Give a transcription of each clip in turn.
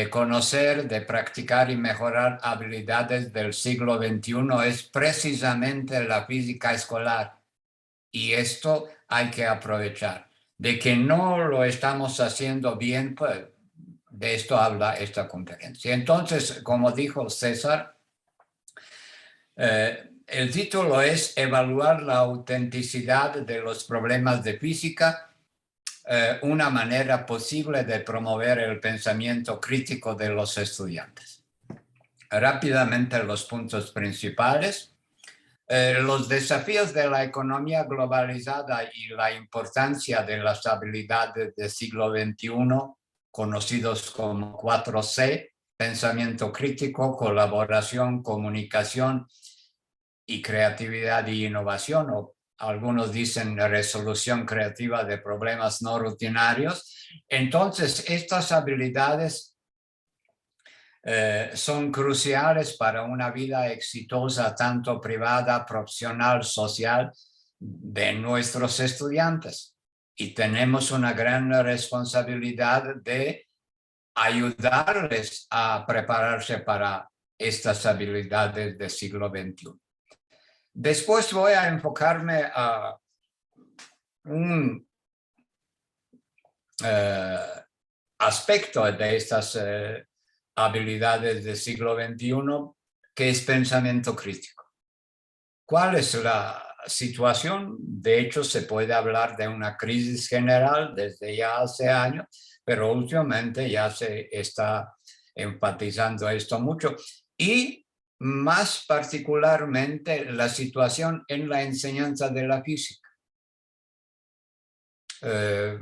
conocer, de practicar y mejorar habilidades del siglo XXI es precisamente la física escolar. Y esto hay que aprovechar. De que no lo estamos haciendo bien, pues de esto habla esta conferencia. Entonces, como dijo César, el título es Evaluar la autenticidad de los problemas de física, una manera posible de promover el pensamiento crítico de los estudiantes. Rápidamente los puntos principales. Los desafíos de la economía globalizada y la importancia de las habilidades del siglo XXI, conocidos como 4C, pensamiento crítico, colaboración, comunicación y creatividad y innovación, o algunos dicen resolución creativa de problemas no rutinarios. Entonces, estas habilidades son cruciales para una vida exitosa, tanto privada, profesional, social, de nuestros estudiantes. Y tenemos una gran responsabilidad de ayudarles a prepararse para estas habilidades del siglo XXI. Después voy a enfocarme a un aspecto de estas habilidades del siglo XXI, que es pensamiento crítico. ¿Cuál es la situación? De hecho, se puede hablar de una crisis general desde ya hace años, pero últimamente ya se está enfatizando esto mucho. Y más particularmente la situación en la enseñanza de la física.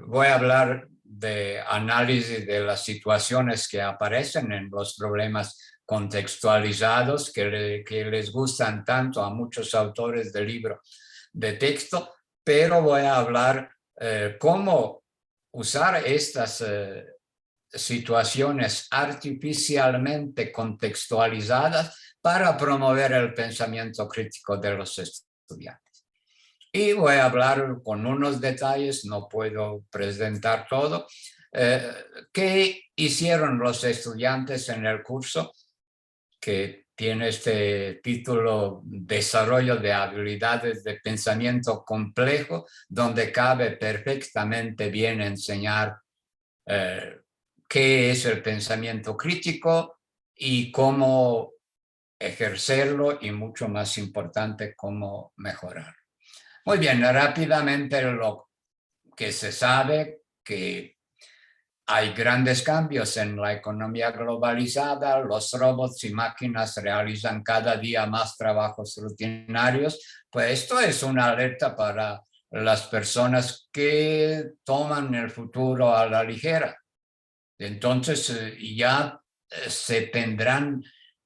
Voy a hablar de análisis de las situaciones que aparecen en los problemas contextualizados que les gustan tanto a muchos autores de libros de texto, pero voy a hablar cómo usar estas situaciones artificialmente contextualizadas para promover el pensamiento crítico de los estudiantes. Y voy a hablar con unos detalles, no puedo presentar todo, qué hicieron los estudiantes en el curso, que tiene este título, Desarrollo de habilidades de pensamiento complejo, donde cabe perfectamente bien enseñar qué es el pensamiento crítico y cómo ejercerlo, y mucho más importante, cómo mejorarlo. Muy bien, rápidamente lo que se sabe, que hay grandes cambios en la economía globalizada, los robots y máquinas realizan cada día más trabajos rutinarios, pues esto es una alerta para las personas que toman el futuro a la ligera. Entonces ya se tendrán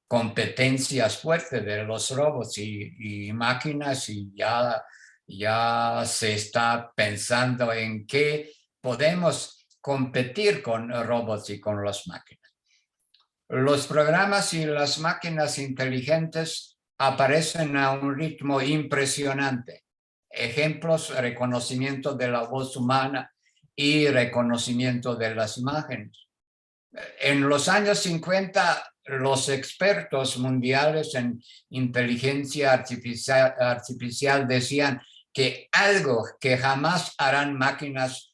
competencias fuertes de los robots y máquinas, y ya se está pensando en que podemos competir con robots y con las máquinas. Los programas y las máquinas inteligentes aparecen a un ritmo impresionante. Ejemplos: reconocimiento de la voz humana y reconocimiento de las imágenes. En los años 50, los expertos mundiales en inteligencia artificial decían que algo que jamás harán máquinas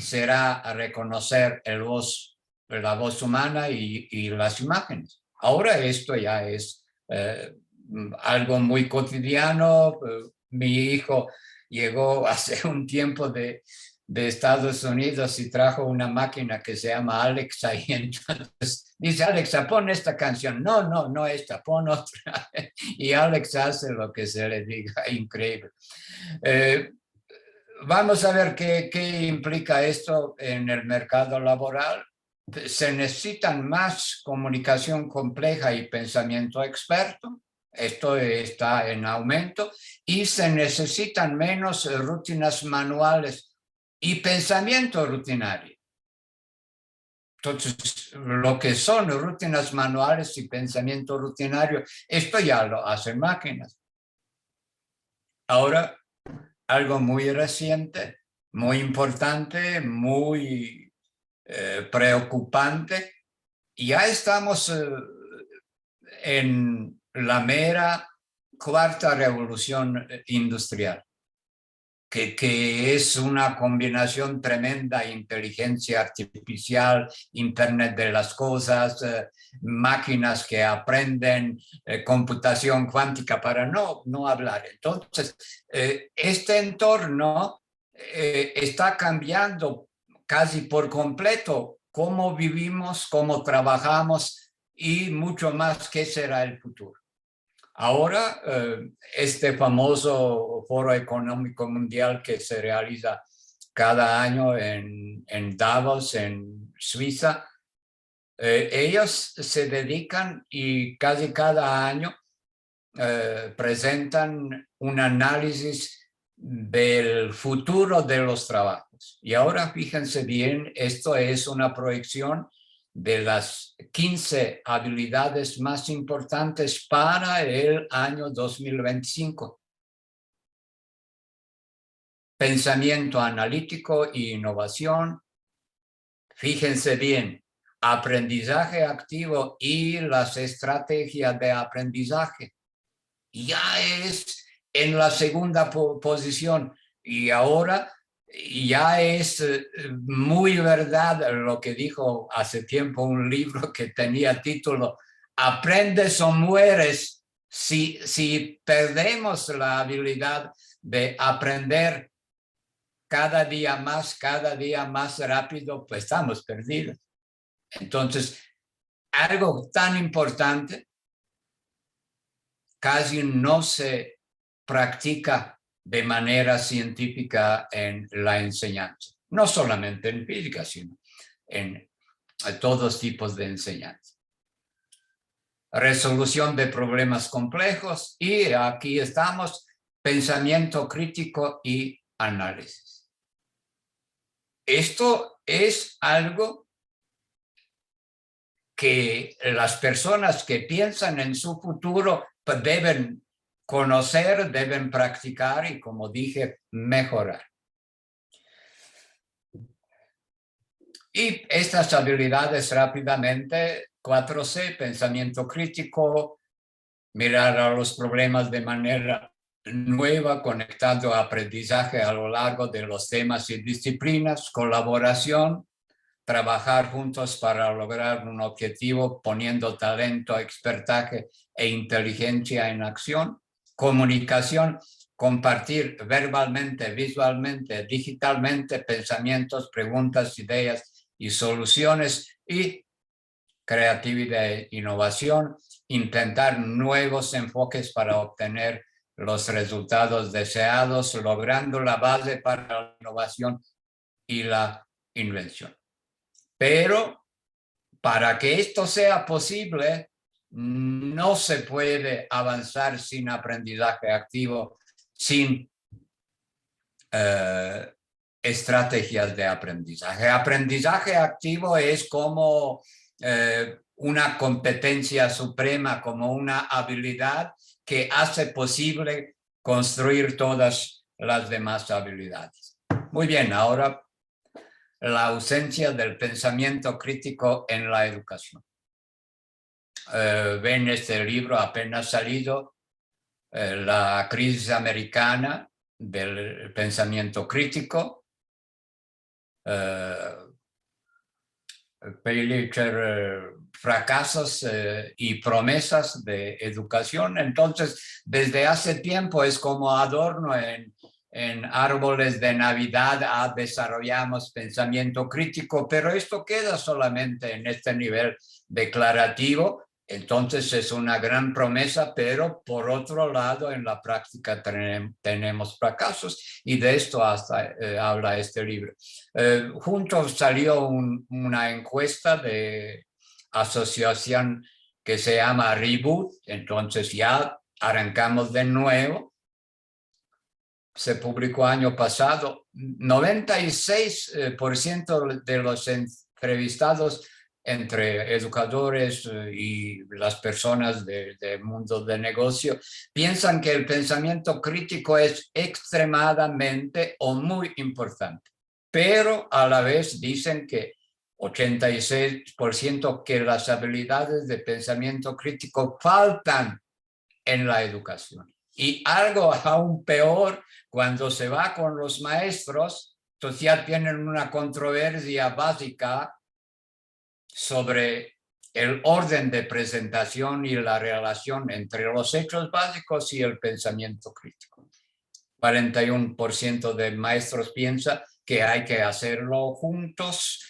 será reconocer la voz humana y las imágenes. Ahora esto ya es algo muy cotidiano. Mi hijo llegó hace un tiempo de Estados Unidos y trajo una máquina que se llama Alexa, y entonces dice: Alexa, pon esta canción. No esta, pon otra. Y Alexa hace lo que se le diga. Increíble. Vamos a ver qué implica esto en el mercado laboral. Se necesitan más comunicación compleja y pensamiento experto. Esto está en aumento. Y se necesitan menos rutinas manuales y pensamiento rutinario. Entonces, lo que son rutinas manuales y pensamiento rutinario, esto ya lo hacen máquinas. Ahora, algo muy reciente, muy importante, muy preocupante. Ya estamos en la mera cuarta revolución industrial, que es una combinación tremenda: inteligencia artificial, Internet de las cosas, máquinas que aprenden, computación cuántica, para no hablar. Entonces, este entorno está cambiando casi por completo cómo vivimos, cómo trabajamos y mucho más qué será el futuro. Ahora, este famoso Foro Económico Mundial que se realiza cada año en Davos, en Suiza, ellos se dedican y casi cada año presentan un análisis del futuro de los trabajos. Y ahora fíjense bien, esto es una proyección de las 15 habilidades más importantes para el año 2025. Pensamiento analítico e innovación. Fíjense bien, aprendizaje activo y las estrategias de aprendizaje. Ya es en la segunda posición, y ahora ya es muy verdad lo que dijo hace tiempo un libro que tenía título "Aprendes o mueres". Si perdemos la habilidad de aprender cada día más rápido, pues estamos perdidos. Entonces, algo tan importante casi no se practica de manera científica en la enseñanza, no solamente en física, sino en todos tipos de enseñanza. Resolución de problemas complejos, y aquí estamos: pensamiento crítico y análisis. Esto es algo que las personas que piensan en su futuro deben conocer, deben practicar y, como dije, mejorar. Y estas habilidades rápidamente: 4C, pensamiento crítico, mirar a los problemas de manera nueva, conectando aprendizaje a lo largo de los temas y disciplinas; colaboración, trabajar juntos para lograr un objetivo, poniendo talento, expertaje e inteligencia en acción; comunicación, compartir verbalmente, visualmente, digitalmente pensamientos, preguntas, ideas y soluciones; y creatividad e innovación, intentar nuevos enfoques para obtener los resultados deseados, logrando la base para la innovación y la invención. Pero para que esto sea posible, no se puede avanzar sin aprendizaje activo, sin estrategias de aprendizaje. Aprendizaje activo es como una competencia suprema, como una habilidad que hace posible construir todas las demás habilidades. Muy bien, ahora la ausencia del pensamiento crítico en la educación. Ven este libro apenas salido, La crisis americana del pensamiento crítico. Pelicher, fracasos y promesas de educación. Entonces, desde hace tiempo es como adorno en árboles de Navidad: desarrollamos pensamiento crítico, pero esto queda solamente en este nivel declarativo. Entonces es una gran promesa, pero por otro lado en la práctica tenemos fracasos, y de esto hasta habla este libro. Juntos salió una encuesta de asociación que se llama Reboot, entonces ya arrancamos de nuevo. Se publicó año pasado. 96% de los entrevistados entre educadores y las personas del mundo del negocio, piensan que el pensamiento crítico es extremadamente o muy importante, pero a la vez dicen que 86% que las habilidades de pensamiento crítico faltan en la educación. Y algo aún peor, cuando se va con los maestros, entonces ya tienen una controversia básica sobre el orden de presentación y la relación entre los hechos básicos y el pensamiento crítico. 41% de maestros piensa que hay que hacerlo juntos,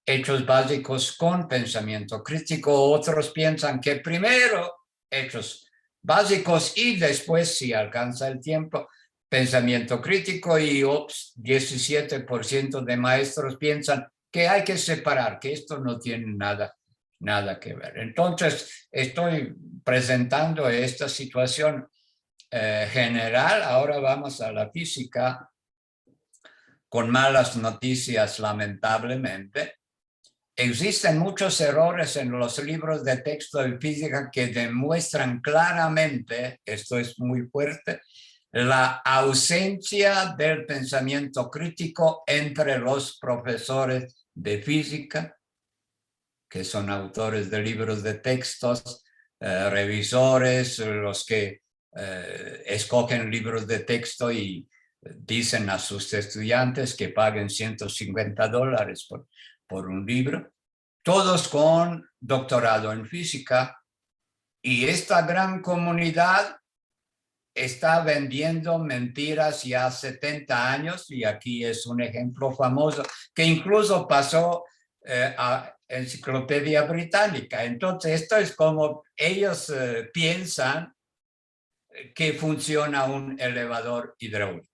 hechos básicos con pensamiento crítico. Otros piensan que primero hechos básicos y después, si alcanza el tiempo, pensamiento crítico. Y 17% de maestros piensan que hay que separar, que esto no tiene nada que ver. Entonces, estoy presentando esta situación general. Ahora vamos a la física, con malas noticias, lamentablemente. Existen muchos errores en los libros de texto de física que demuestran claramente, esto es muy fuerte, la ausencia del pensamiento crítico entre los profesores de física, que son autores de libros de textos, revisores, los que escogen libros de texto y dicen a sus estudiantes que paguen $150 por un libro, todos con doctorado en física. Y esta gran comunidad está vendiendo mentiras ya 70 años, y aquí es un ejemplo famoso que incluso pasó a Enciclopedia Británica. Entonces, esto es como ellos piensan que funciona un elevador hidráulico.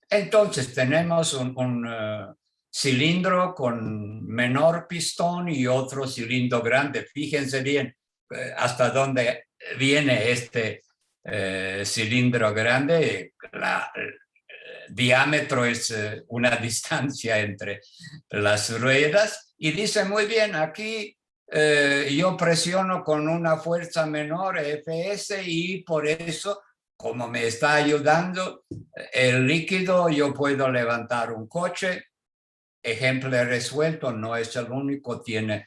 Entonces, tenemos un cilindro con menor pistón y otro cilindro grande. Fíjense bien hasta dónde viene este cilindro grande. El diámetro es una distancia entre las ruedas, y dice muy bien, aquí yo presiono con una fuerza menor, Fs, y por eso, como me está ayudando el líquido, yo puedo levantar un coche. Ejemplo resuelto, no es el único, tiene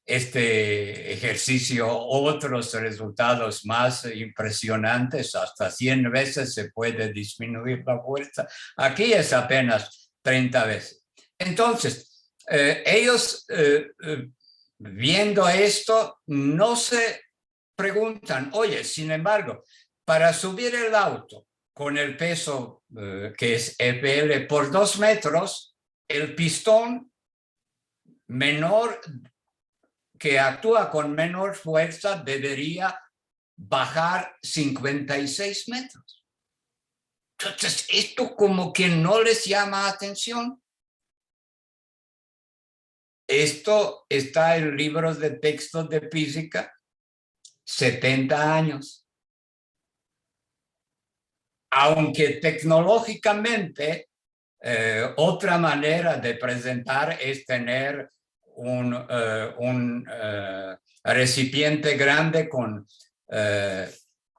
este ejercicio otros resultados más impresionantes. Hasta 100 veces se puede disminuir la fuerza. Aquí es apenas 30 veces. Entonces, ellos viendo esto no se preguntan, oye, sin embargo, para subir el auto con el peso que es FL por 2 metros, el pistón menor que actúa con menor fuerza debería bajar 56 metros. Entonces, esto como que no les llama atención. Esto está en libros de texto de física, 70 años. Aunque tecnológicamente, otra manera de presentar es tener un recipiente grande con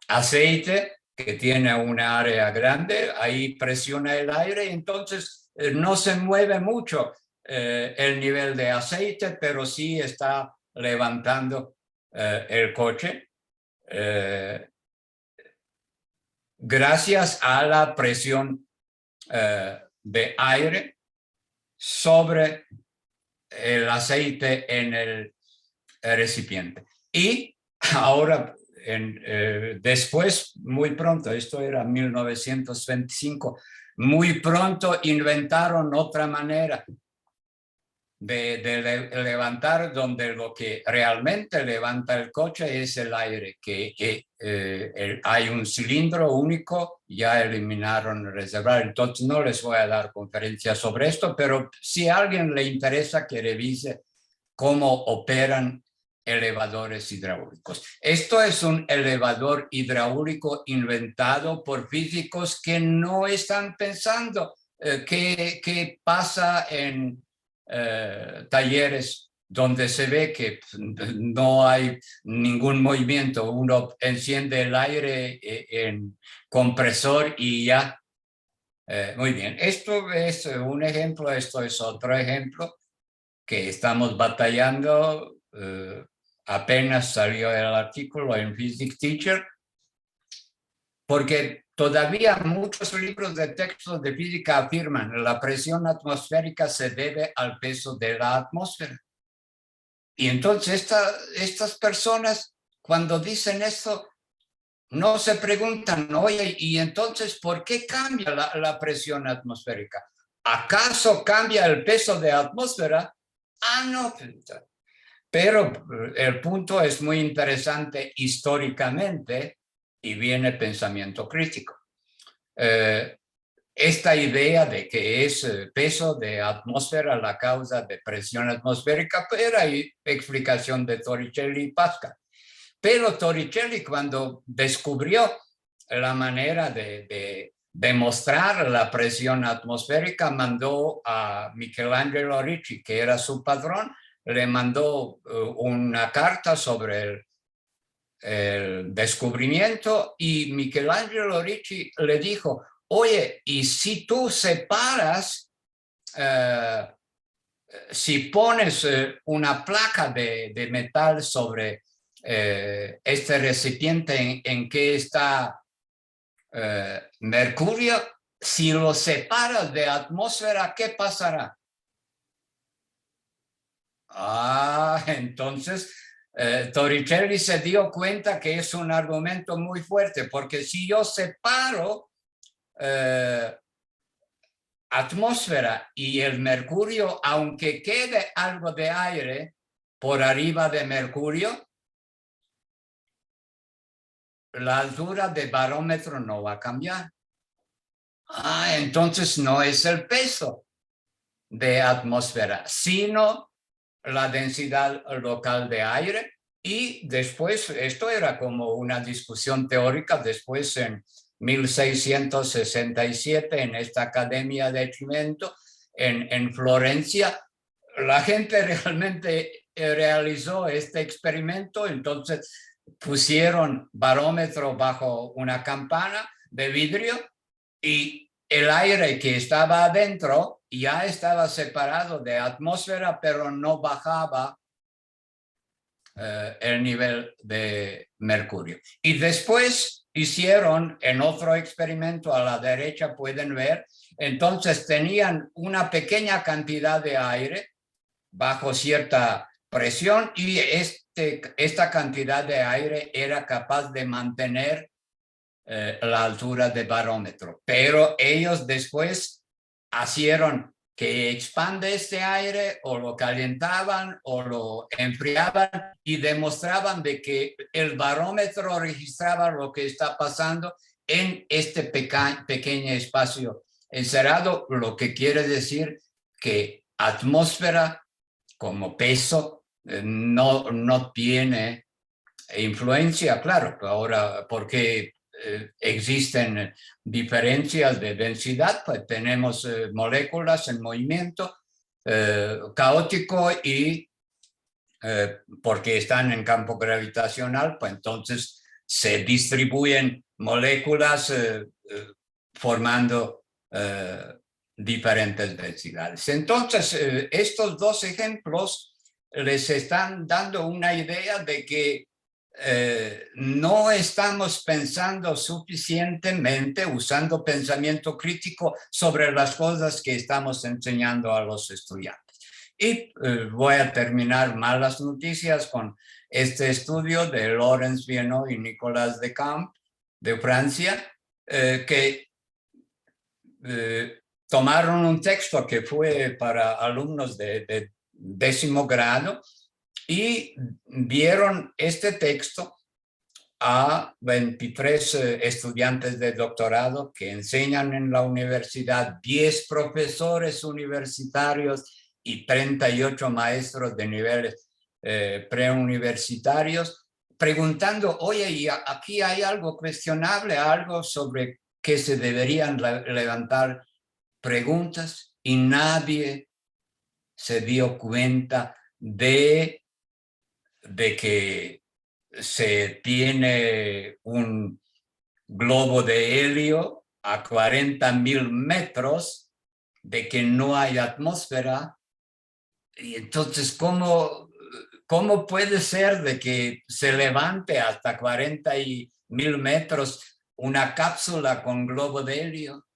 aceite que tiene una área grande, ahí presiona el aire y entonces no se mueve mucho el nivel de aceite, pero sí está levantando el coche gracias a la presión de aire sobre el aceite en el recipiente. Y ahora, después, muy pronto, esto era 1925, muy pronto inventaron otra manera de levantar, donde lo que realmente levanta el coche es el aire, que hay un cilindro único, ya eliminaron el reservorio. Entonces no les voy a dar conferencias sobre esto, pero si a alguien le interesa que revise cómo operan elevadores hidráulicos. Esto es un elevador hidráulico inventado por físicos que no están pensando ¿qué pasa en talleres donde se ve que no hay ningún movimiento? Uno enciende el aire en compresor y ya. Muy bien, esto es un ejemplo, esto es otro ejemplo que estamos batallando. Apenas salió el artículo en Physics Teacher, porque todavía muchos libros de texto de física afirman que la presión atmosférica se debe al peso de la atmósfera. Y entonces estas personas, cuando dicen esto, no se preguntan, oye, ¿y entonces por qué cambia la presión atmosférica? ¿Acaso cambia el peso de la atmósfera? Ah, no. Pero el punto es muy interesante históricamente y viene pensamiento crítico. Esta idea de que es peso de atmósfera la causa de presión atmosférica, pero hay explicación de Torricelli y Pascal. Pero Torricelli, cuando descubrió la manera de demostrar la presión atmosférica, mandó a Michelangelo Ricci, que era su patrón, le mandó una carta sobre el descubrimiento, y Michelangelo Ricci le dijo, oye, y si tú separas, si pones una placa de metal sobre este recipiente en que está mercurio, si lo separas de atmósfera, ¿qué pasará? Entonces Torricelli se dio cuenta que es un argumento muy fuerte, porque si yo separo atmósfera y el mercurio, aunque quede algo de aire por arriba de mercurio, la altura de barómetro no va a cambiar. Entonces no es el peso de atmósfera, sino la densidad local de aire. Y después, esto era como una discusión teórica, después en 1667 en esta Academia de Cimento en Florencia, la gente realmente realizó este experimento. Entonces pusieron barómetro bajo una campana de vidrio y el aire que estaba adentro ya estaba separado de atmósfera, pero no bajaba el nivel de mercurio. Y después hicieron en otro experimento, a la derecha pueden ver, entonces tenían una pequeña cantidad de aire bajo cierta presión, y esta cantidad de aire era capaz de mantener la altura de barómetro. Pero ellos después hicieron que expande este aire, o lo calentaban o lo enfriaban, y demostraban de que el barómetro registraba lo que está pasando en este pequeño espacio encerrado, lo que quiere decir que atmósfera como peso no tiene influencia. Claro, ahora porque existen diferencias de densidad, pues tenemos moléculas en movimiento caótico, y porque están en campo gravitacional, pues entonces se distribuyen moléculas formando diferentes densidades. Entonces, estos dos ejemplos les están dando una idea de que no estamos pensando suficientemente, usando pensamiento crítico sobre las cosas que estamos enseñando a los estudiantes. Y voy a terminar malas noticias con este estudio de Laurence Viennot y Nicolas Decamps de Francia, que tomaron un texto que fue para alumnos de 10º grado y dieron este texto a 23 estudiantes de doctorado que enseñan en la universidad, 10 profesores universitarios y 38 maestros de niveles preuniversitarios, preguntando, oye, ¿y aquí hay algo cuestionable, algo sobre que se deberían levantar preguntas y nadie se dio cuenta de que se tiene un globo de helio a 40.000 metros, de que no hay atmósfera. Y entonces, ¿cómo puede ser de que se levante hasta 40.000 metros una cápsula con globo de helio?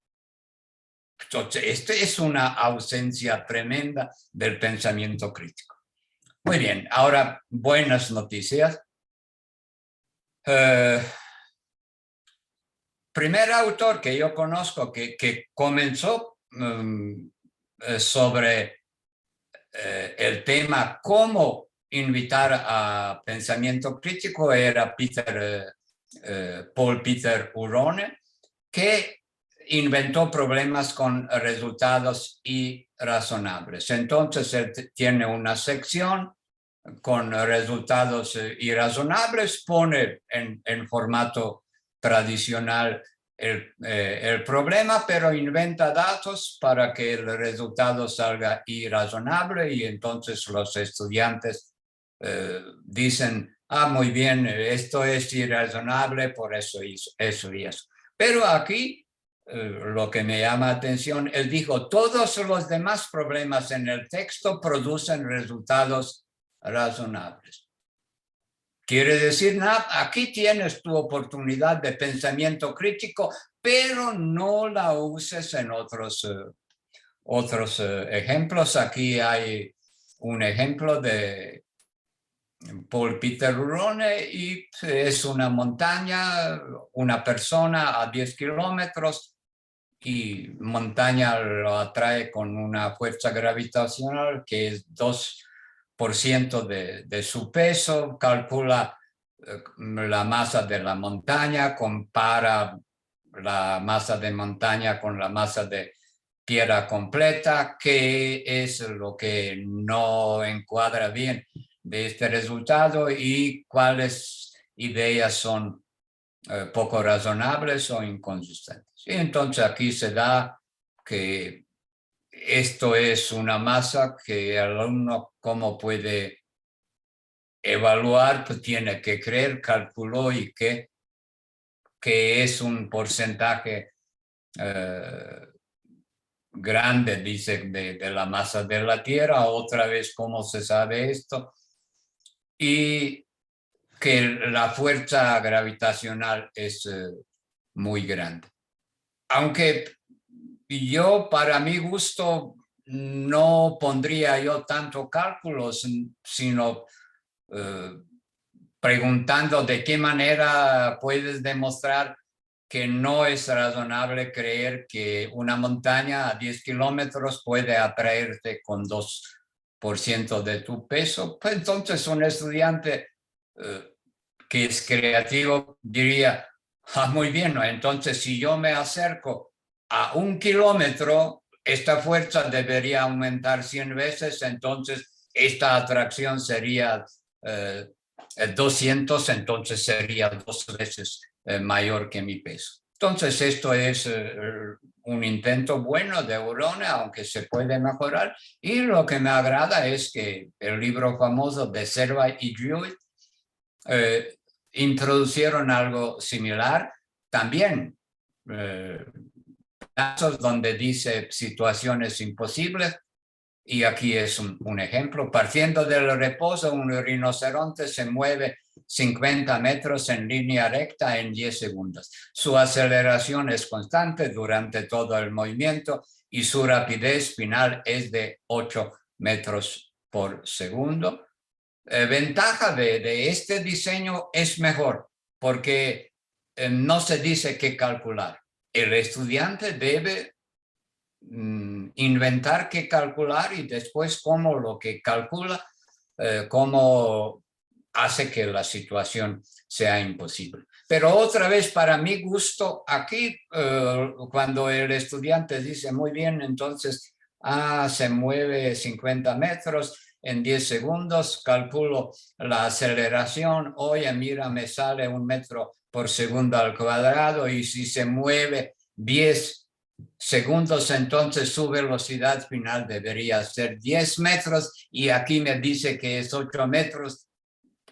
Entonces, esta es una ausencia tremenda del pensamiento crítico. Muy bien, ahora buenas noticias. Primer autor que yo conozco que comenzó sobre el tema cómo invitar a pensamiento crítico era Paul Peter Hurone, que inventó problemas con resultados irrazonables. Entonces él tiene una sección con resultados irrazonables, pone en formato tradicional el problema, pero inventa datos para que el resultado salga irrazonable, y entonces los estudiantes dicen, muy bien, esto es irrazonable, por eso hizo eso y eso. Pero aquí lo que me llama la atención, él dijo, todos los demás problemas en el texto producen resultados razonables. Quiere decir, aquí tienes tu oportunidad de pensamiento crítico, pero no la uses en otros ejemplos. Aquí hay un ejemplo de Paul Peter Hurone y es una montaña, una persona a 10 kilómetros, y montaña lo atrae con una fuerza gravitacional que es 2% de su peso, calcula la masa de la montaña, compara la masa de montaña con la masa de tierra completa, qué es lo que no encuadra bien de este resultado y cuáles ideas son poco razonables o inconsistentes. Y entonces aquí se da que esto es una masa que el alumno, ¿cómo puede evaluar? Pues tiene que creer, calculó, y que es un porcentaje grande, dice, de la masa de la Tierra. Otra vez, ¿cómo se sabe esto? Y que la fuerza gravitacional es muy grande. Aunque yo, para mi gusto, no pondría yo tanto cálculos, sino preguntando de qué manera puedes demostrar que no es razonable creer que una montaña a 10 kilómetros puede atraerte con 2% de tu peso. Pues entonces un estudiante que es creativo diría, muy bien, ¿no? Entonces si yo me acerco a 1 kilómetro, esta fuerza debería aumentar 100 veces, entonces esta atracción sería 200, entonces sería 2 veces mayor que mi peso. Entonces esto es un intento bueno de Hurone, aunque se puede mejorar, y lo que me agrada es que el libro famoso de Serva y Jewett introducieron algo similar también, casos donde dice situaciones imposibles, y aquí es un ejemplo. Partiendo del reposo, un rinoceronte se mueve 50 metros en línea recta en 10 segundos. Su aceleración es constante durante todo el movimiento y su rapidez final es de 8 metros por segundo. Ventaja de este diseño es mejor, porque no se dice qué calcular. El estudiante debe inventar qué calcular, y después cómo lo que calcula, cómo hace que la situación sea imposible. Pero otra vez, para mi gusto, aquí cuando el estudiante dice, muy bien, entonces se mueve 50 metros en 10 segundos, calculo la aceleración, oye, mira, me sale 1 metro por segundo al cuadrado, y si se mueve 10 segundos, entonces su velocidad final debería ser 10 metros y aquí me dice que es 8 metros,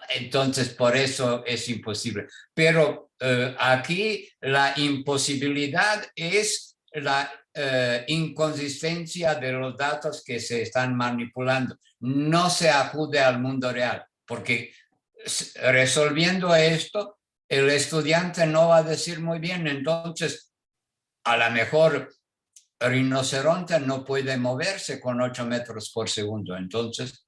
entonces por eso es imposible. Pero aquí la imposibilidad es la inconsistencia de los datos que se están manipulando. No se acude al mundo real, porque resolviendo esto, el estudiante no va a decir muy bien, entonces a lo mejor rinoceronte no puede moverse con 8 metros por segundo. Entonces,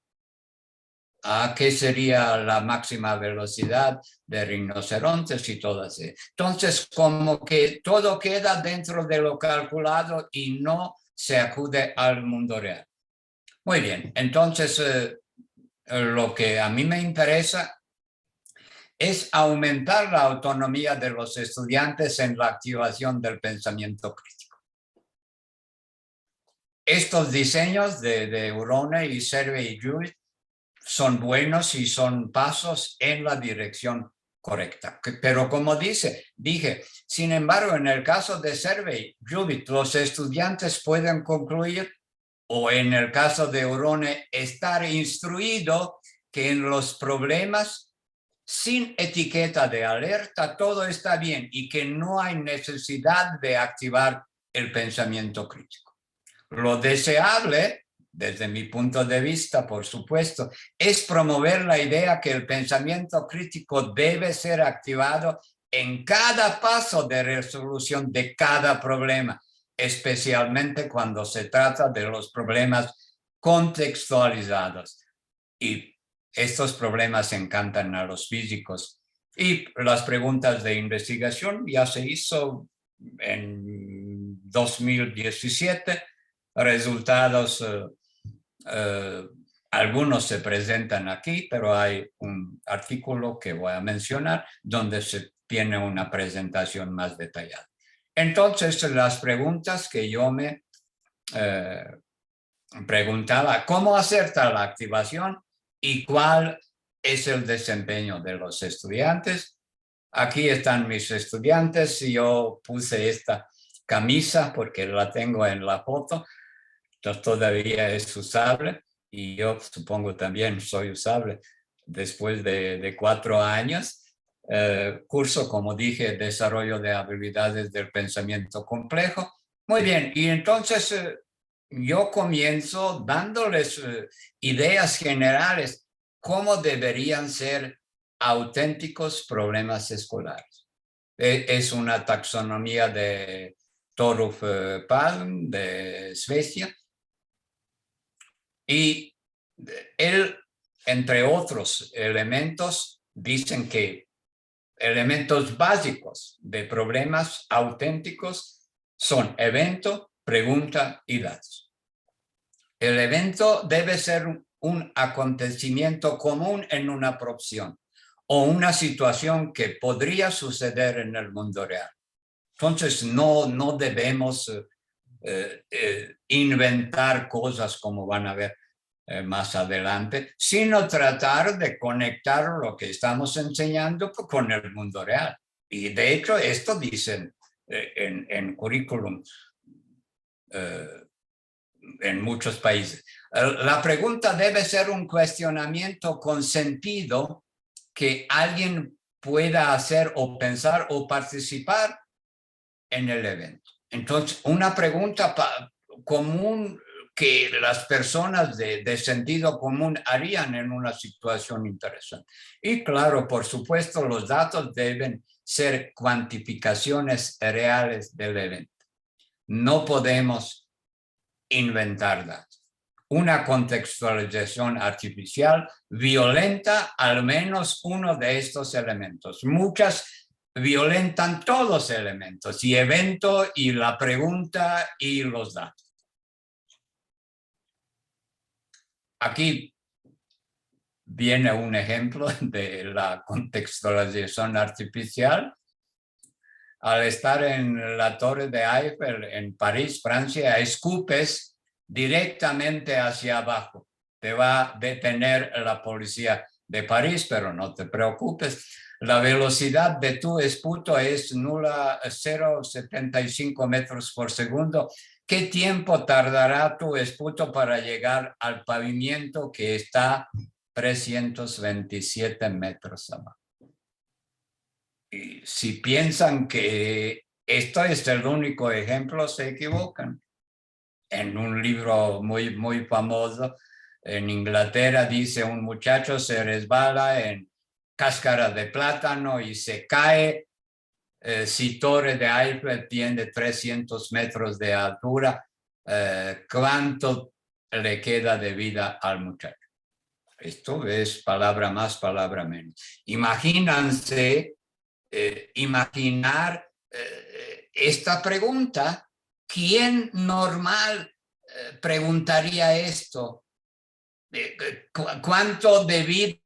¿a qué sería la máxima velocidad de rinocerontes y todo eso? Entonces, como que todo queda dentro de lo calculado y no se acude al mundo real. Muy bien, entonces lo que a mí me interesa es aumentar la autonomía de los estudiantes en la activación del pensamiento crítico. Estos diseños de Eurone y Survey y Jewett son buenos y son pasos en la dirección correcta. Pero como dije, sin embargo, en el caso de Survey, Jewett, los estudiantes pueden concluir, o en el caso de Eurone, estar instruido que en los problemas sin etiqueta de alerta todo está bien y que no hay necesidad de activar el pensamiento crítico. Lo deseable, desde mi punto de vista, por supuesto, es promover la idea que el pensamiento crítico debe ser activado en cada paso de resolución de cada problema, especialmente cuando se trata de los problemas contextualizados. Y estos problemas encantan a los físicos. Y las preguntas de investigación ya se hizo en 2017. Resultados, algunos se presentan aquí, pero hay un artículo que voy a mencionar donde se tiene una presentación más detallada. Entonces, las preguntas que yo me preguntaba, ¿cómo hacer tal activación y cuál es el desempeño de los estudiantes? Aquí están mis estudiantes y yo puse esta camisa porque la tengo en la foto. Todavía es usable y yo supongo también soy usable después de 4 años. Curso, como dije, desarrollo de habilidades del pensamiento complejo. Muy bien, y entonces yo comienzo dándoles ideas generales cómo deberían ser auténticos problemas escolares. Es una taxonomía de Toruf Palm de Suecia. Y él, entre otros elementos, dicen que elementos básicos de problemas auténticos son evento, pregunta y datos. El evento debe ser un acontecimiento común en una profesión o una situación que podría suceder en el mundo real. Entonces, no debemos inventar cosas como van a ver más adelante, sino tratar de conectar lo que estamos enseñando con el mundo real. Y de hecho esto dicen en currículum en muchos países. La pregunta debe ser un cuestionamiento con sentido que alguien pueda hacer o pensar o participar en el evento. Entonces, una pregunta común que las personas de sentido común harían en una situación interesante. Y claro, por supuesto, los datos deben ser cuantificaciones reales del evento. No podemos inventar datos. Una contextualización artificial violenta al menos uno de estos elementos. Muchas violentan todos los elementos, y evento, y la pregunta, y los datos. Aquí viene un ejemplo de la contextualización artificial. Al estar en la Torre de Eiffel en París, Francia, escupes directamente hacia abajo. Te va a detener la policía de París, pero no te preocupes. la velocidad de tu esputo es nula, 0,75 metros por segundo. ¿Qué tiempo tardará tu esputo para llegar al pavimento que está 327 metros abajo? Y si piensan que esto es el único ejemplo, se equivocan. En un libro muy, muy famoso en Inglaterra dice: un muchacho se resbala en cáscara de plátano y se cae. Si Torre de Eiffel tiene 300 metros de altura, ¿cuánto le queda de vida al muchacho? Esto es palabra más, palabra menos. Imagínense, imaginar esta pregunta. ¿Quién normal preguntaría esto? ¿Cuánto de vida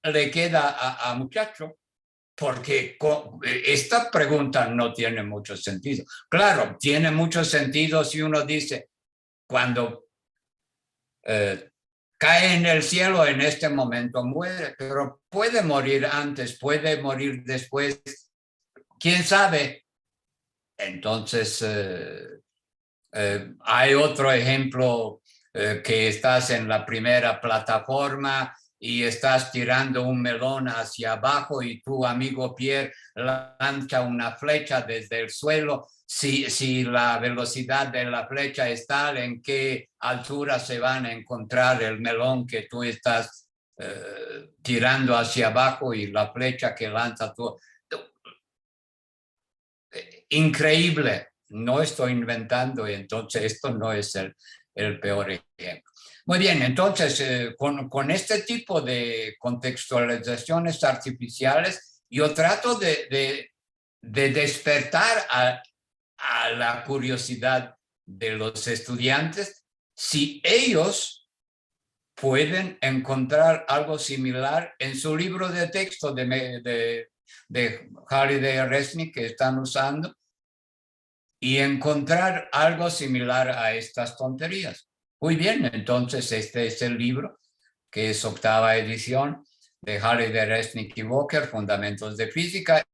le queda a muchacho? Porque esta pregunta no tiene mucho sentido. Claro, tiene mucho sentido si uno dice, cuando cae en el cielo, en este momento muere, pero puede morir antes, puede morir después, quién sabe. Entonces, hay otro ejemplo, que estás en la primera plataforma y estás tirando un melón hacia abajo y tu amigo Pierre lanza una flecha desde el suelo. Si la velocidad de la flecha es tal, ¿en qué altura se van a encontrar el melón que tú estás tirando hacia abajo y la flecha que lanza tú? Increíble, no estoy inventando, y entonces esto no es el peor ejemplo. Muy bien, entonces con este tipo de contextualizaciones artificiales yo trato de despertar a la curiosidad de los estudiantes si ellos pueden encontrar algo similar en su libro de texto de Halliday Resnick que están usando, y encontrar algo similar a estas tonterías. Muy bien, entonces este es el libro, que es 8ª edición, de Halliday Resnick y Walker, Fundamentos de Física,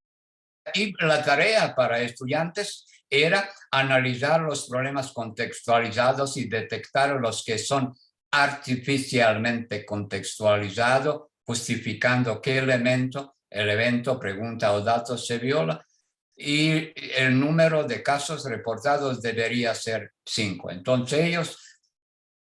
y la tarea para estudiantes era analizar los problemas contextualizados y detectar los que son artificialmente contextualizados, justificando qué elemento, el evento, pregunta o dato se viola, y el número de casos reportados debería ser 5. Entonces ellos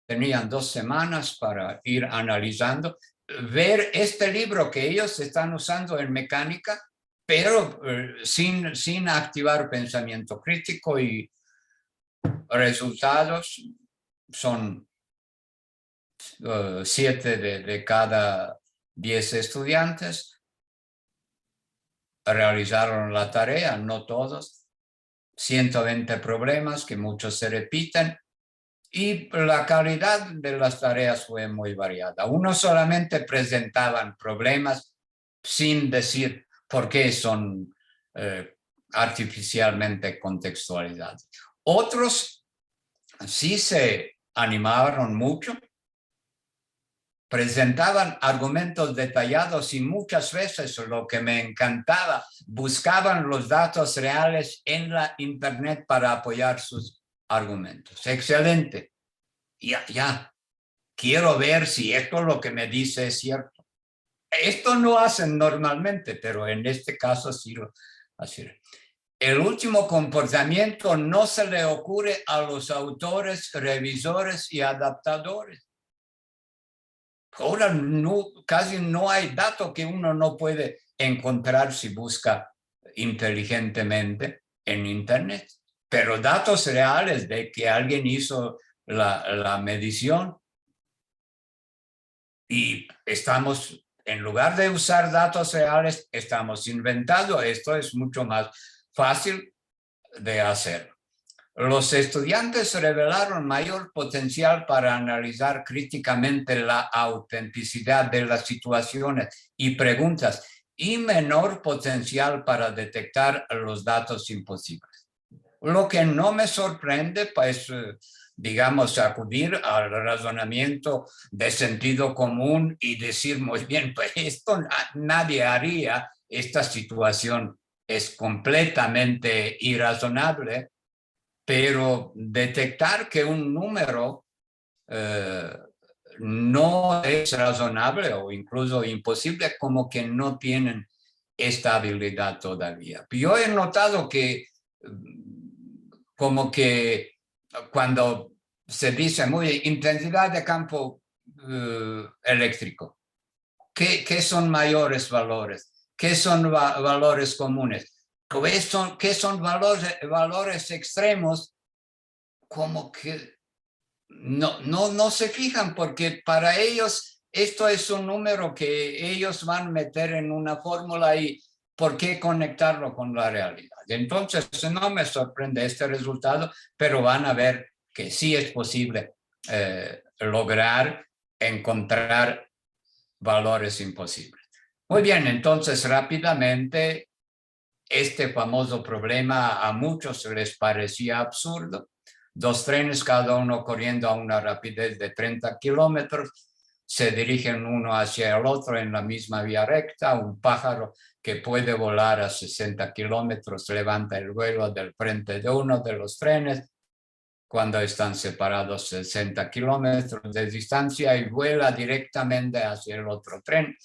tenían 2 semanas para ir analizando, ver este libro que ellos están usando en mecánica, pero sin activar pensamiento crítico, y resultados son 7 de cada 10 estudiantes realizaron la tarea, no todos, 120 problemas que muchos se repiten, y la calidad de las tareas fue muy variada. Unos solamente presentaban problemas sin decir por qué son artificialmente contextualizados. Otros sí se animaron mucho, presentaban argumentos detallados y muchas veces, lo que me encantaba, buscaban los datos reales en la internet para apoyar sus argumentos. Excelente. Ya, quiero ver si esto lo que me dice es cierto. Esto no hacen normalmente, pero en este caso sí lo hacen. El último comportamiento no se le ocurre a los autores, revisores y adaptadores. Ahora casi no hay dato que uno no puede encontrar si busca inteligentemente en internet, pero datos reales de que alguien hizo la medición, y estamos, en lugar de usar datos reales, estamos inventando. Esto es mucho más fácil de hacer. Los estudiantes revelaron mayor potencial para analizar críticamente la autenticidad de las situaciones y preguntas, y menor potencial para detectar los datos imposibles. Lo que no me sorprende, pues, digamos, acudir al razonamiento de sentido común y decir, muy bien, pues esto nadie haría esta situación es completamente irrazonable, pero detectar que un número no es razonable o incluso imposible, como que no tienen esta habilidad todavía. Yo he notado que como que cuando se dice muy intensidad de campo eléctrico, ¿qué son mayores valores? ¿Qué son valores comunes? ¿Qué son valores extremos? Como que no se fijan, porque para ellos esto es un número que ellos van a meter en una fórmula y ¿por qué conectarlo con la realidad? Entonces no me sorprende este resultado, pero van a ver que sí es posible lograr encontrar valores imposibles. Muy bien, entonces rápidamente este famoso problema a muchos les parecía absurdo. 2 trenes, cada uno corriendo a una rapidez de 30 kilómetros, se dirigen uno hacia el otro en la misma vía recta. Un pájaro que puede volar a 60 kilómetros levanta el vuelo del frente de uno de los trenes cuando están separados 60 kilómetros de distancia y vuela directamente hacia el otro tren.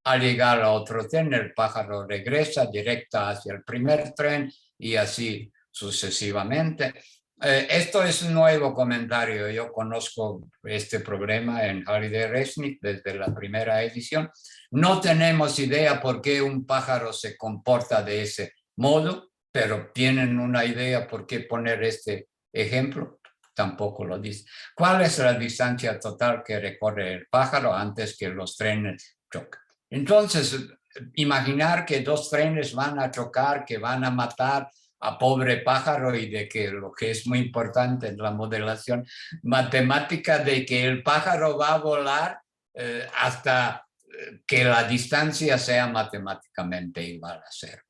Al llegar a otro tren, el pájaro regresa directa hacia el primer tren y así sucesivamente. Esto es un nuevo comentario. Yo conozco este problema en Halliday Resnick desde la primera edición. No tenemos idea por qué un pájaro se comporta de ese modo, pero tienen una idea por qué poner este ejemplo. Tampoco lo dice. ¿Cuál es la distancia total que recorre el pájaro antes que los trenes choquen? Entonces, imaginar que 2 trenes van a chocar, que van a matar a pobre pájaro y de que lo que es muy importante en la modelación matemática, de que el pájaro va a volar hasta que la distancia sea matemáticamente igual a 0.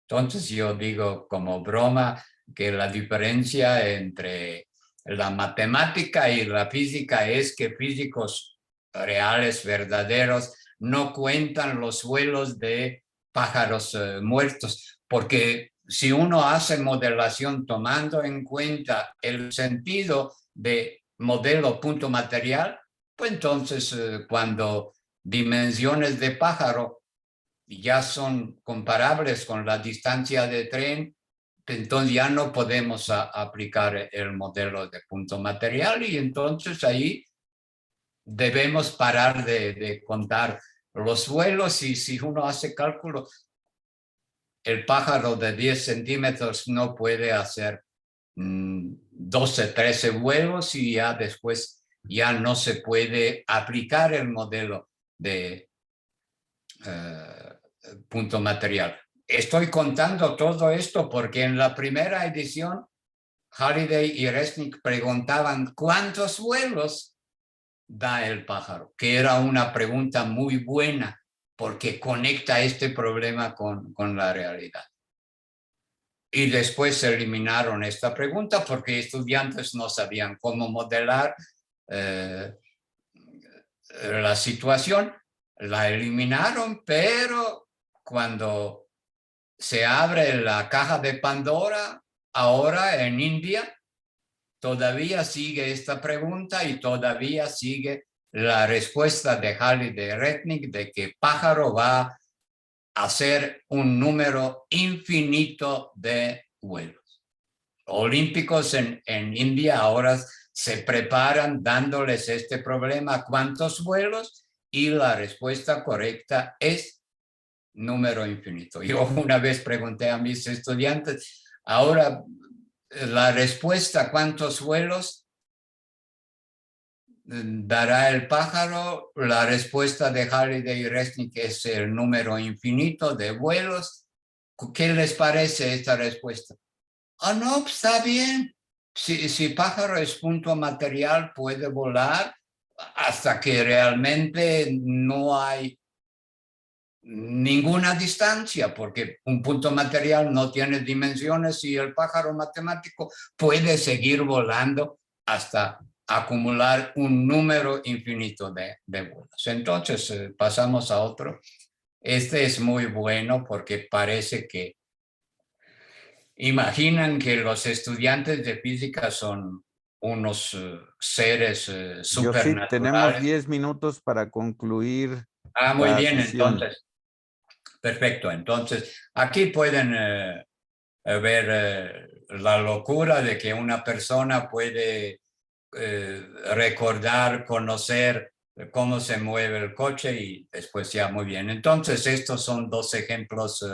Entonces yo digo como broma que la diferencia entre la matemática y la física es que físicos reales, verdaderos, no cuentan los vuelos de pájaros muertos, porque si uno hace modelación tomando en cuenta el sentido de modelo punto material, pues entonces cuando dimensiones de pájaro ya son comparables con la distancia de tren, entonces ya no podemos aplicar el modelo de punto material y entonces ahí debemos parar de contar los vuelos y si uno hace cálculos, el pájaro de 10 centímetros no puede hacer 12, 13 vuelos y ya después ya no se puede aplicar el modelo de punto material. Estoy contando todo esto porque en la primera edición Halliday y Resnick preguntaban ¿cuántos vuelos da el pájaro? Que era una pregunta muy buena porque conecta este problema con la realidad. Y después se eliminaron esta pregunta porque estudiantes no sabían cómo modelar la situación. La eliminaron, pero cuando se abre la caja de Pandora, ahora en India, todavía sigue esta pregunta y todavía sigue la respuesta de Halliday Resnick de que pájaro va a ser un número infinito de vuelos. Olímpicos en India ahora se preparan dándoles este problema, ¿cuántos vuelos? Y la respuesta correcta es número infinito. Yo una vez pregunté a mis estudiantes, ahora la respuesta, ¿cuántos vuelos dará el pájaro? La respuesta de Halliday y Resnick es el número infinito de vuelos. ¿Qué les parece esta respuesta? Ah, no, está bien. Si pájaro es punto material, puede volar hasta que realmente no hay ninguna distancia, porque un punto material no tiene dimensiones y el pájaro matemático puede seguir volando hasta acumular un número infinito de vuelos. Entonces pasamos a otro. Este es muy bueno porque parece que imaginan que los estudiantes de física son unos seres Yo sí, tenemos supernaturales. 10 minutos para concluir Ah, muy la bien, sesión. entonces, perfecto. Entonces, aquí pueden ver la locura de que una persona puede recordar, conocer cómo se mueve el coche y después ya muy bien. Entonces, estos son dos ejemplos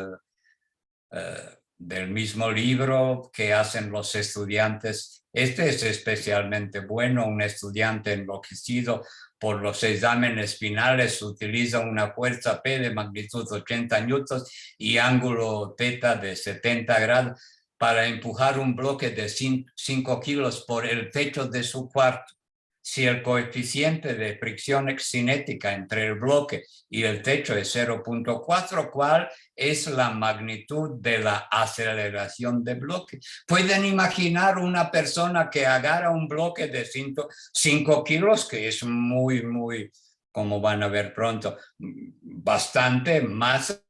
del mismo libro que hacen los estudiantes. Este es especialmente bueno. Un estudiante enloquecido por los exámenes finales utiliza una fuerza P de magnitud 80 newtons y ángulo θ de 70 grados para empujar un bloque de 5 kilos por el techo de su cuarto. Si el coeficiente de fricción cinética entre el bloque y el techo es 0.4, ¿cuál es la magnitud de la aceleración de bloque? Pueden imaginar una persona que agarra un bloque de 5 kilos, que es muy, como van a ver pronto, bastante masa,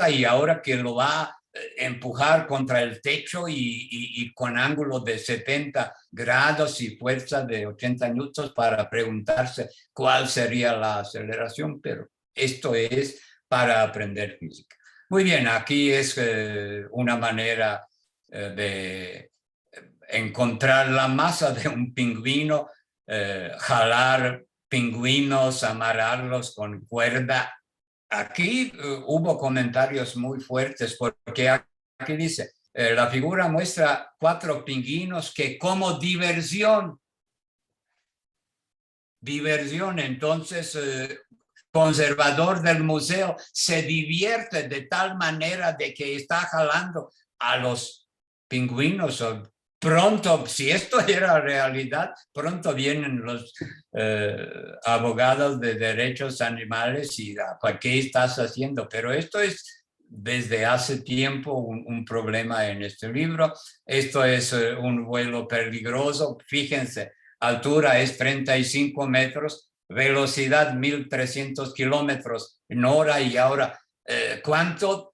y ahora que lo va a empujar contra el techo y con ángulo de 70 grados y fuerza de 80 newtons para preguntarse cuál sería la aceleración, pero esto es para aprender física. Muy bien, aquí es una manera de encontrar la masa de un pingüino, jalar pingüinos, amarrarlos con cuerda. Aquí hubo comentarios muy fuertes porque aquí dice, la figura muestra 4 pingüinos que como diversión, entonces conservador del museo se divierte de tal manera de que está jalando a los pingüinos. Pronto, si esto era realidad, pronto vienen los abogados de derechos animales y ¿qué estás haciendo? Pero esto es desde hace tiempo un problema en este libro. Esto es un vuelo peligroso. Fíjense, altura es 35 metros, velocidad 1.300 kilómetros en hora y ahora, ¿cuánto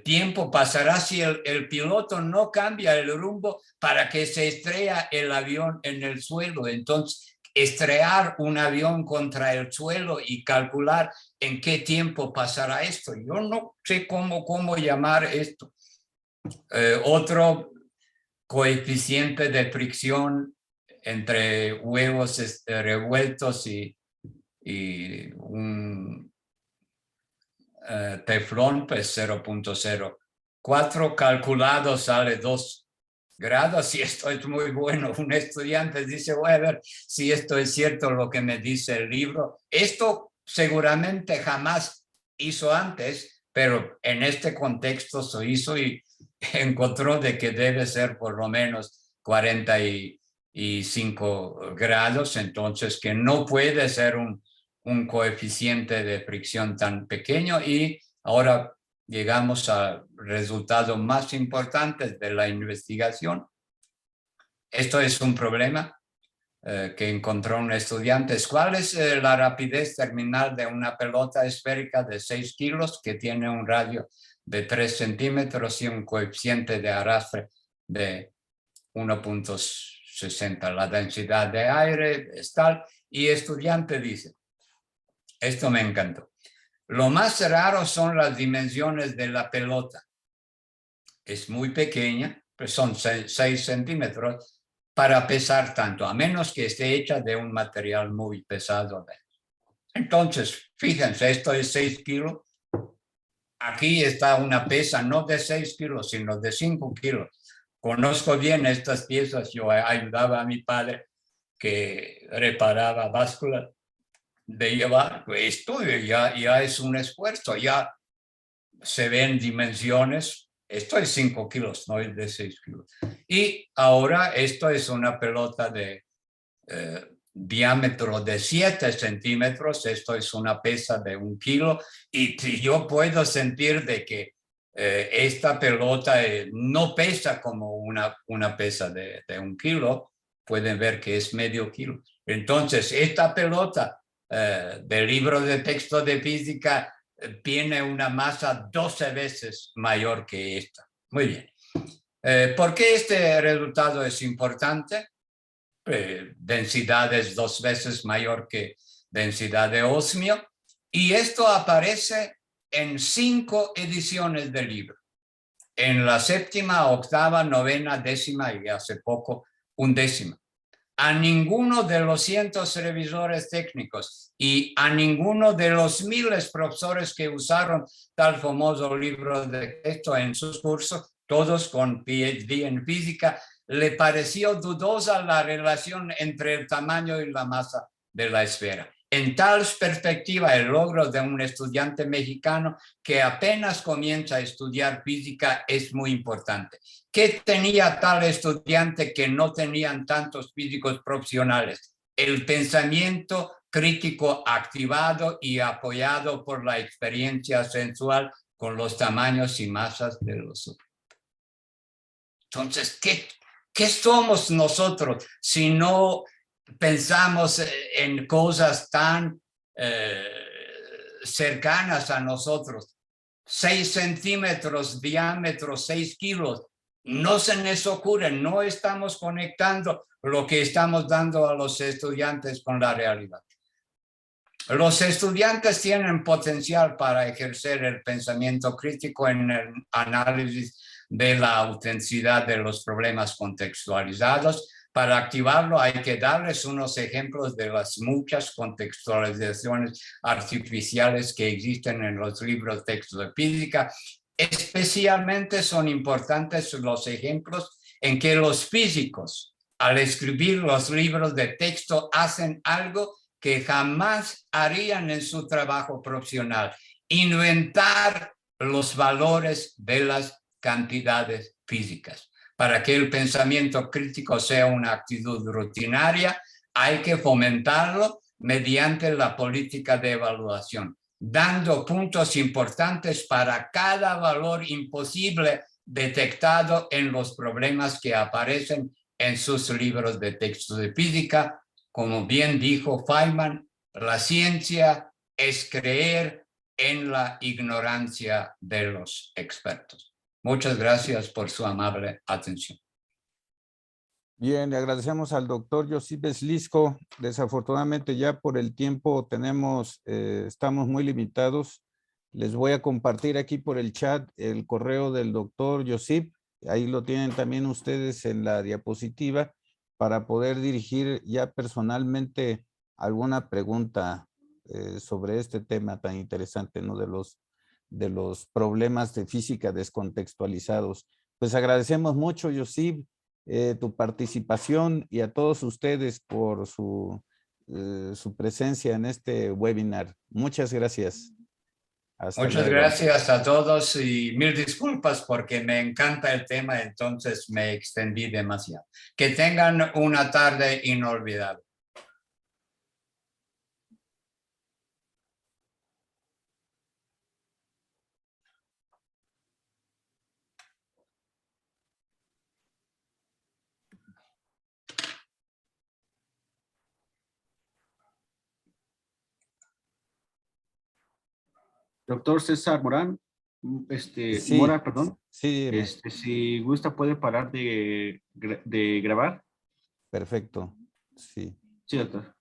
tiempo pasará si el piloto no cambia el rumbo para que se estrella el avión en el suelo? Entonces, estrellar un avión contra el suelo y calcular en qué tiempo pasará esto. Yo no sé cómo llamar esto. Otro coeficiente de fricción entre huevos revueltos y un teflón, pues 0.04 calculado sale 2 grados y esto es muy bueno. Un estudiante dice, voy a ver si esto es cierto lo que me dice el libro. Esto seguramente jamás hizo antes, pero en este contexto se hizo y encontró de que debe ser por lo menos 45 grados, entonces que no puede ser un coeficiente de fricción tan pequeño. Y ahora llegamos a resultados más importantes de la investigación. Esto es un problema que encontró un estudiante. ¿Cuál es la rapidez terminal de una pelota esférica de 6 kilos que tiene un radio de 3 centímetros y un coeficiente de arrastre de 1.60? La densidad de aire es tal. Y estudiante dice, esto me encantó, lo más raro son las dimensiones de la pelota. Es muy pequeña, pues son 6 centímetros para pesar tanto, a menos que esté hecha de un material muy pesado. Entonces, fíjense, esto es 6 kilos. Aquí está una pesa no de 6 kilos, sino de 5 kilos. Conozco bien estas piezas. Yo ayudaba a mi padre que reparaba básculas de llevar. Esto ya es un esfuerzo, ya se ven dimensiones. Esto es 5 kilos, no es de 6 kilos. Y ahora esto es una pelota de diámetro de 7 centímetros. Esto es una pesa de 1 kilo. Y yo puedo sentir de que esta pelota no pesa como una pesa de 1 kilo. Pueden ver que es medio kilo. Entonces, esta pelota del libro de texto de física tiene una masa 12 veces mayor que esta. Muy bien. ¿Por qué este resultado es importante? Densidad es 2 veces mayor que densidad de osmio, y esto aparece en 5 ediciones del libro. En la 7ª, 8ª, 9ª, 10ª y hace poco 11ª. A ninguno de los cientos revisores técnicos y a ninguno de los miles profesores que usaron tal famoso libro de texto en sus cursos, todos con PhD en física, le pareció dudosa la relación entre el tamaño y la masa de la esfera. En tal perspectiva, el logro de un estudiante mexicano que apenas comienza a estudiar física es muy importante. ¿Qué tenía tal estudiante que no tenían tantos físicos profesionales? El pensamiento crítico activado y apoyado por la experiencia sensual con los tamaños y masas de los objetos. Entonces, ¿qué somos nosotros si no pensamos en cosas tan cercanas a nosotros? 6 centímetros, diámetro, 6 kilos. No se nos ocurre, no estamos conectando lo que estamos dando a los estudiantes con la realidad. Los estudiantes tienen potencial para ejercer el pensamiento crítico en el análisis de la autenticidad de los problemas contextualizados. Para activarlo hay que darles unos ejemplos de las muchas contextualizaciones artificiales que existen en los libros de texto de física. Especialmente son importantes los ejemplos en que los físicos, al escribir los libros de texto, hacen algo que jamás harían en su trabajo profesional: inventar los valores de las cantidades físicas. Para que el pensamiento crítico sea una actitud rutinaria, hay que fomentarlo mediante la política de evaluación, dando puntos importantes para cada valor imposible detectado en los problemas que aparecen en sus libros de texto de física. Como bien dijo Feynman, la ciencia es creer en la ignorancia de los expertos. Muchas gracias por su amable atención. Bien, le agradecemos al doctor Josip Slisko. Desafortunadamente ya por el tiempo estamos muy limitados. Les voy a compartir aquí por el chat el correo del doctor Josip. Ahí lo tienen también ustedes en la diapositiva para poder dirigir ya personalmente alguna pregunta sobre este tema tan interesante, ¿no? De los problemas de física descontextualizados. Pues agradecemos mucho, Josip, tu participación, y a todos ustedes por su presencia en este webinar. Muchas gracias. Hasta Muchas luego. gracias a todos y mil disculpas porque me encanta el tema, entonces me extendí demasiado. Que tengan una tarde inolvidable. Doctor César Morán, Sí, Mora, perdón. sí, dime. Si gusta puede parar de grabar. Perfecto. Sí. Sí, doctor.